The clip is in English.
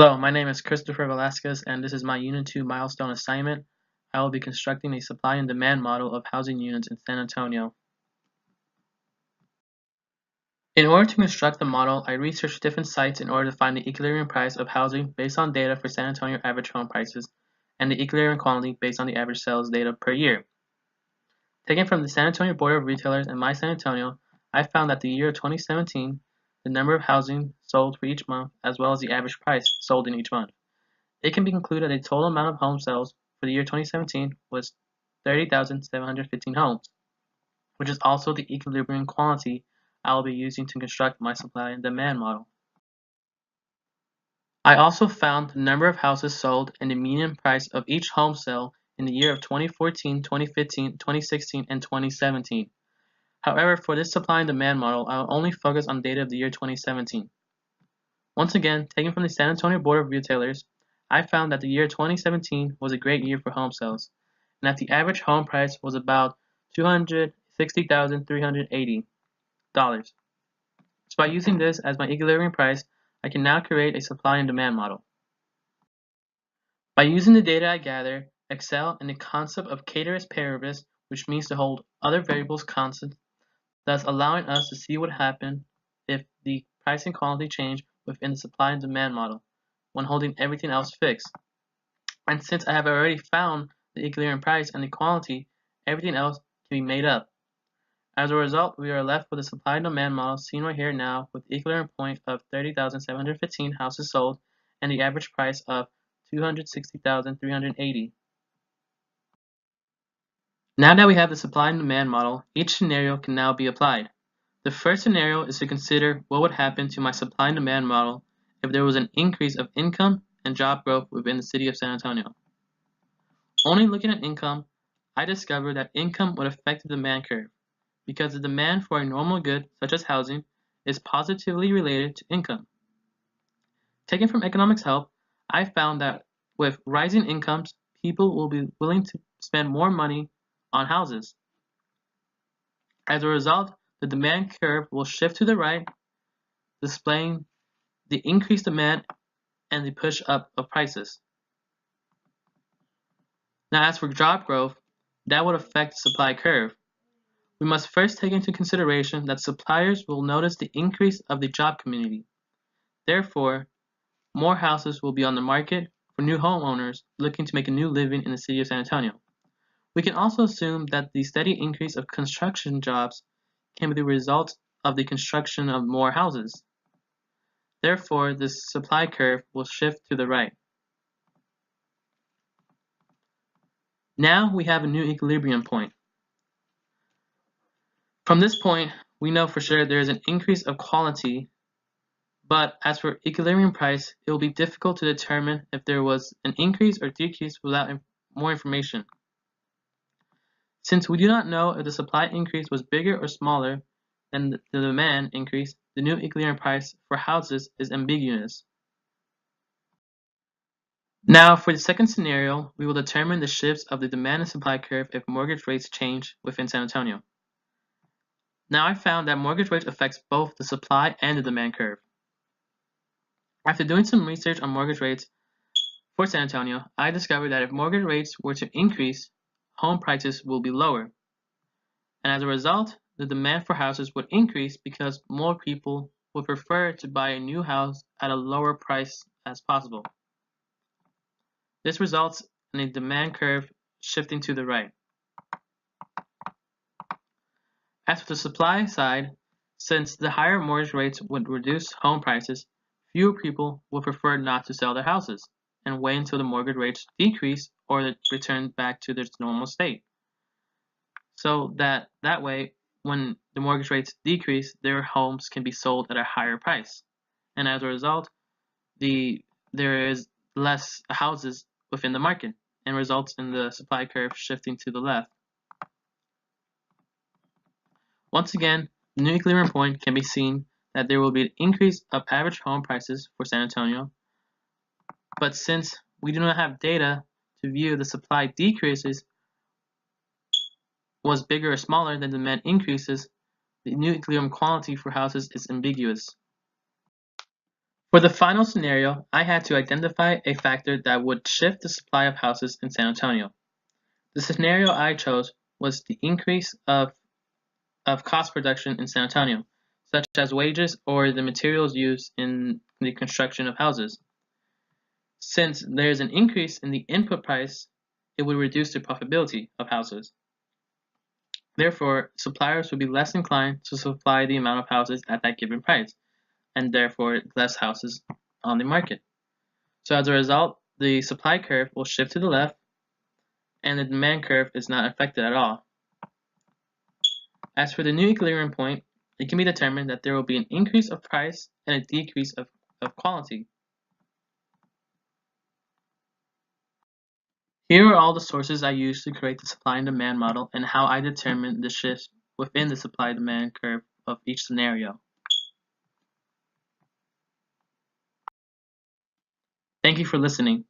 Hello, my name is Christopher Velasquez, and this is my Unit 2 milestone assignment. I will be constructing a supply and demand model of housing units in San Antonio. In order to construct the model, I researched different sites in order to find the equilibrium price of housing based on data for San Antonio average home prices and the equilibrium quantity based on the average sales data per year. Taken from the San Antonio Board of Retailers and My San Antonio, I found that the year of 2017, the number of housing sold for each month as well as the average price sold in each month. It can be concluded the total amount of home sales for the year 2017 was 30,715 homes, which is also the equilibrium quantity I will be using to construct my supply and demand model. I also found the number of houses sold and the median price of each home sale in the year of 2014, 2015, 2016, and 2017. However, for this supply and demand model, I will only focus on data of the year 2017. Once again, taken from the San Antonio Board of Retailers, I found that the year 2017 was a great year for home sales, and that the average home price was about $260,380. So by using this as my equilibrium price, I can now create a supply and demand model. By using the data I gather, Excel, and the concept of ceteris paribus, which means to hold other variables constant, thus allowing us to see what happened if the price and quantity change within the supply and demand model when holding everything else fixed. And since I have already found the equilibrium price and the quantity, everything else can be made up. As a result, we are left with a supply and demand model seen right here now with the equilibrium point of 30,715 houses sold and the average price of $260,380. Now that we have the supply and demand model, each scenario can now be applied. The first scenario is to consider what would happen to my supply and demand model if there was an increase of income and job growth within the city of San Antonio. Only looking at income, I discovered that income would affect the demand curve because the demand for a normal good, such as housing, is positively related to income. Taken from economics help, I found that with rising incomes, people will be willing to spend more money on houses. As a result, the demand curve will shift to the right, displaying the increased demand and the push up of prices. Now as for job growth, that would affect the supply curve. We must first take into consideration that suppliers will notice the increase of the job community. Therefore, more houses will be on the market for new homeowners looking to make a new living in the city of San Antonio. We can also assume that the steady increase of construction jobs can be the result of the construction of more houses. Therefore, this supply curve will shift to the right. Now we have a new equilibrium point. From this point, we know for sure there is an increase of quality, but as for equilibrium price, it will be difficult to determine if there was an increase or decrease without more information. Since we do not know if the supply increase was bigger or smaller than the demand increase, the new equilibrium price for houses is ambiguous. Now, for the second scenario, we will determine the shifts of the demand and supply curve if mortgage rates change within San Antonio. Now I found that mortgage rates affects both the supply and the demand curve. After doing some research on mortgage rates for San Antonio, I discovered that if mortgage rates were to increase, home prices will be lower. And as a result, the demand for houses would increase because more people would prefer to buy a new house at a lower price as possible. This results in a demand curve shifting to the right. As for the supply side, since the higher mortgage rates would reduce home prices, fewer people would prefer not to sell their houses and wait until the mortgage rates decrease or return back to their normal state. So that way, when the mortgage rates decrease, their homes can be sold at a higher price. And as a result, there is less houses within the market and results in the supply curve shifting to the left. Once again, the new equilibrium point can be seen that there will be an increase of average home prices for San Antonio, but since we do not have data to view the supply decreases was bigger or smaller than demand increases, the new equilibrium quantity for houses is ambiguous. For the final scenario, I had to identify a factor that would shift the supply of houses in San Antonio. The scenario I chose was the increase of cost production in San Antonio, such as wages or the materials used in the construction of houses. Since there is an increase in the input price, it would reduce the profitability of houses. Therefore, suppliers would be less inclined to supply the amount of houses at that given price, and therefore less houses on the market. So as a result, the supply curve will shift to the left, and the demand curve is not affected at all. As for the new equilibrium point, it can be determined that there will be an increase of price and a decrease of quality. Here are all the sources I used to create the supply and demand model and how I determined the shifts within the supply-demand curve of each scenario. Thank you for listening.